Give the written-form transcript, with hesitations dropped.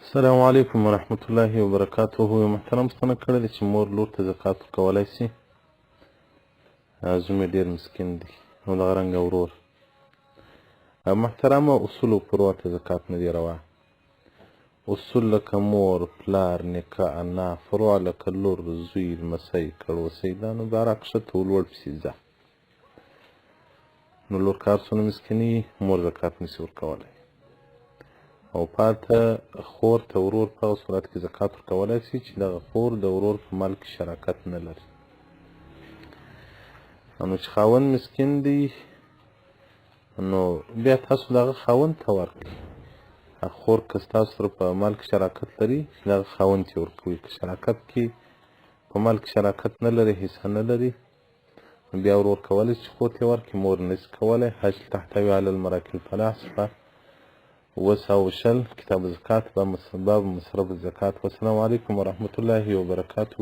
السلام علیکم ورحمة الله وبرکاته. یو محترم ستنه کړی دی چې مور لور ته زکات ورکولی شي. زوی مې ډېر مسکین دی، نو دغه رنګه ورور. محترمه، اصولو فروع ته زکات نه دی روا. اصول لکه مور، پلار، نیکه، انا، فروع لکه لور، زوی، لمسی، کړوسی، دا نو دا راکښته ولوړ پسې ځه. نو لور که هر څومره مسکینه وي، مور زکات نشي ورکولی. او پاته خور ته ورور په هغه صورت کې زکات ورکولی شي چې دغه خور د ورور په مال کې شراکت نه لري. نو چې خاوند مسکین دی، نو بیا تاسو دغه خاوند ته ورکړئ. خور که ستاسو سره په مال کې شراکت لري، دغه خاوند ته ورکوئ. که شراکت کې په مال کې شراکت نه لري، حصه نه لري، نو بیا ورور کولی چې خور ته ورکړي، مور نشي کولی. حج تحتوي علی المراکل فلاح صفحه 200 کتاب الزکات باب مصرف الزکات. والسلام علیکم ورحمة الله وبرکاته.